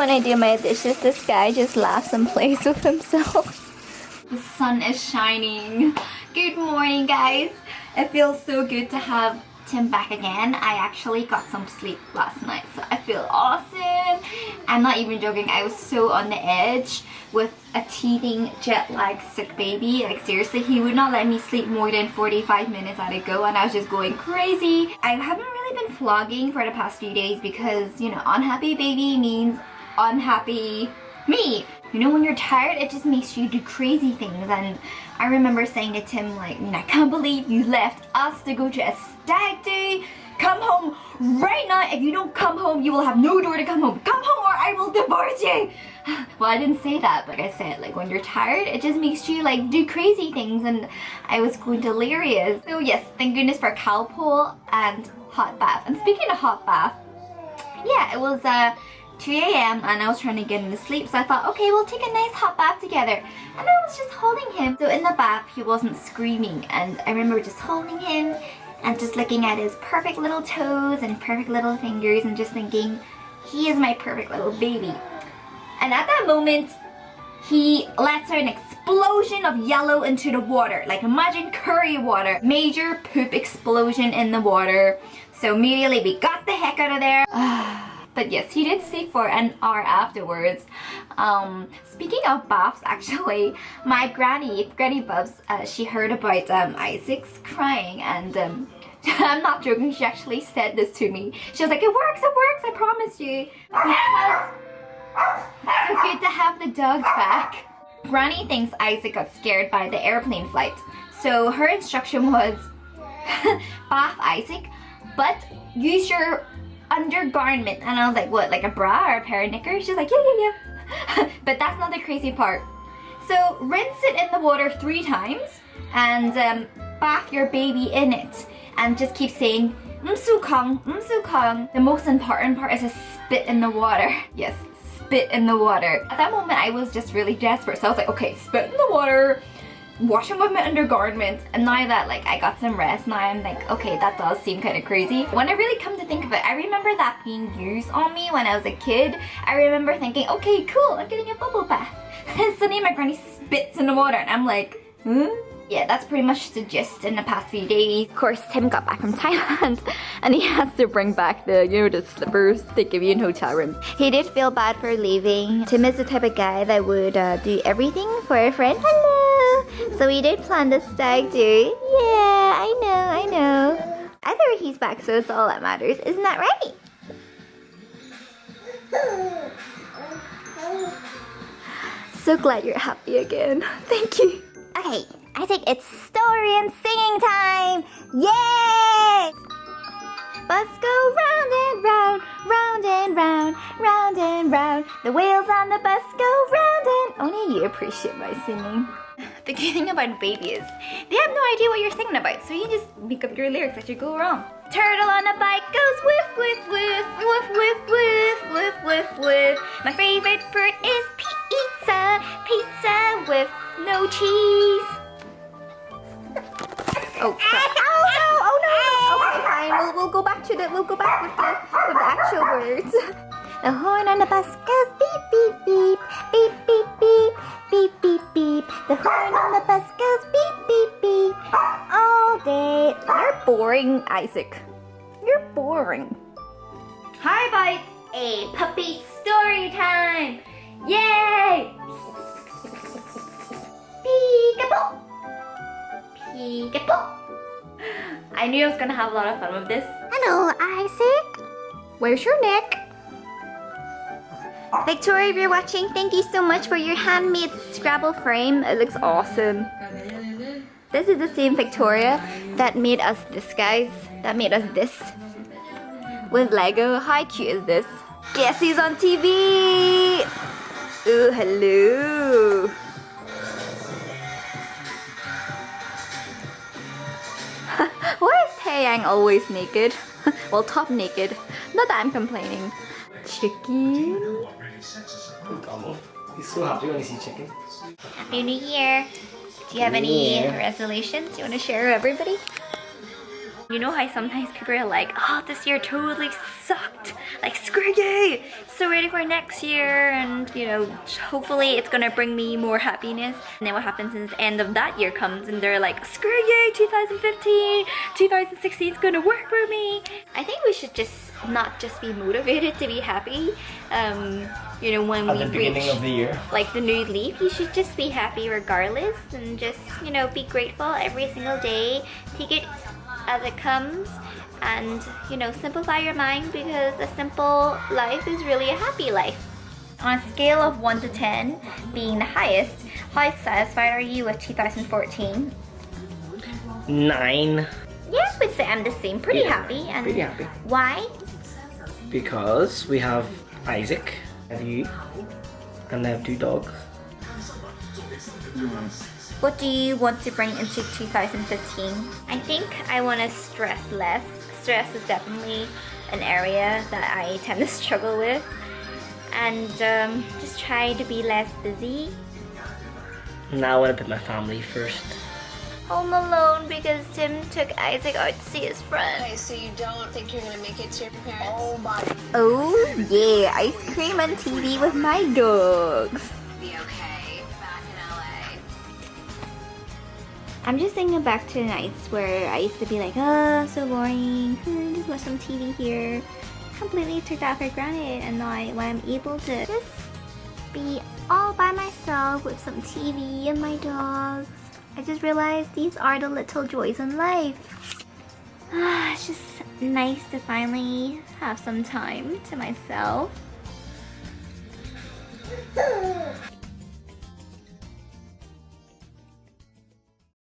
when I do my dishes, this guy just laughs and plays with himself. The sun is shining. Good morning, guys. It feels so good to have Tim back again. I actually got some sleep last night, so I feel awesome. I'm not even joking. I was so on the edge with a teething jet lag sick baby. Like seriously, he would not let me sleep more than 45 minutes at a go, and I was just going crazy. I haven't really been vlogging for the past few days because, you know, unhappy baby means unhappy me. You know, when you're tired, it just makes you do crazy things. And I remember saying to Tim, like, I can't believe you left us to go to a stag do. Come home right now. If you don't come home, you will have no door to come home. Come home or I will divorce you. Well, I didn't say that, but I said, like, when you're tired, it just makes you, like, do crazy things. And I was going delirious. So yes, thank goodness for cow pole and hot bath. And speaking of hot bath, yeah, it was 2 a.m. and I was trying to get into sleep, so I thought, okay, we'll take a nice hot bath together. And I was just holding him. So in the bath, he wasn't screaming, and I remember just holding him and just looking at his perfect little toes and perfect little fingers and just thinking, he is my perfect little baby. And at that moment, he lets out an explosion of yellow into the water. Like, imagine curry water. Major poop explosion in the water. So immediately we got the heck out of there. But yes, he did sleep for an hour afterwards. Speaking of baths, actually, my Granny Bubz, she heard about Isaac's crying, and I'm not joking, she actually said this to me. She was like, it works, I promise you. Because it's so good to have the dogs back. Granny thinks Isaac got scared by the airplane flight. So her instruction was, bath Isaac, but use your undergarment. And I was like, what, like a bra or a pair of knickers? She's like, yeah. But that's not the crazy part. So rinse it in the water 3 times and bath your baby in it, and just keep saying msukong, msukong. The most important part is to spit in the water. Yes, spit in the water. At that moment I was just really desperate, so I was like, okay, spit in the water, wash him with my undergarment. And now that, like, I got some rest, now I'm like, okay, that does seem kind of crazy. When I really come to think of it, I remember that being used on me when I was a kid. I remember thinking, okay, cool, I'm getting a bubble bath. And suddenly my granny spits in the water and I'm like, huh? Yeah, that's pretty much the gist in the past few days. Of course, Tim got back from Thailand and he has to bring back the, you know, the slippers they give you in hotel rooms. He did feel bad for leaving. Tim is the type of guy that would do everything for a friend. Hello! So we did plan the stag do. Yeah, I know. Either he's back, so it's all that matters. Isn't that right? So glad you're happy again. Thank you. Okay, I think it's story and singing time. Yay! Bus go round and round, round and round, round and round. The wheels on the bus go round and... Only you appreciate my singing. The good thing about babies, they have no idea what you're singing about, so you just make up your lyrics as you go along. Turtle on a bike goes whiff, whiff, whiff, whiff, whiff, whiff, whiff, whiff, whiff. My favorite fruit is pizza, pizza with no cheese. Oh crap. Oh no. Okay, fine. We'll go back to the with the actual words. The horn on the bus goes beep beep beep, beep beep beep, beep beep beep. The horn on the bus goes beep beep beep all day. You're boring, Isaac. You're boring. Hi, Bite. A puppy story time. Yay! Peekaboo! Peekaboo! I knew I was gonna have a lot of fun with this. Hello, Isaac. Where's your neck? Victoria, if you're watching, thank you so much for your handmade Scrabble frame. It looks awesome. This is the same Victoria that made us this, guys. That made us this. With Lego. How cute is this? Guess who's on TV? Oh, hello. Why is Taeyang always naked? Well, top naked. Not that I'm complaining. Chicken. He's so happy when he sees chicken. Happy New Year. Do you have any resolutions you want to share with everybody? You know how sometimes people are like, oh, this year totally sucked. Like, screw you. So ready for next year. And, you know, hopefully it's gonna bring me more happiness. And then what happens is the end of that year comes and they're like, screw you, 2015, 2016 is gonna work for me. I think we should just not just be motivated to be happy. You know, when At we the beginning reach of the year. like the new leaf, you should just be happy regardless and just, you know, be grateful every single day. Take it as it comes and, you know, simplify your mind because a simple life is really a happy life. On a scale of 1 to 10 being the highest, how satisfied are you with 2014? 9. Yeah, I would say I'm the same. Pretty happy. And pretty happy. why? Because we have Isaac, I have you, and I have 2 dogs. What do you want to bring into 2015? I think I want to stress less. Stress is definitely an area that I tend to struggle with. And just try to be less busy. Now I want to put my family first. Home alone because Tim took Isaac out to see his friend. Okay, so you don't think you're gonna make it to your parents? Oh my. Oh yeah, ice cream and TV with my dogs. Be okay. Back in LA. I'm just thinking back to nights where I used to be like, oh, so boring. Just watch some TV here. Completely took that for granted, and now when I'm able to just be all by myself with some TV and my dogs, I just realized these are the little joys in life. It's just nice to finally have some time to myself.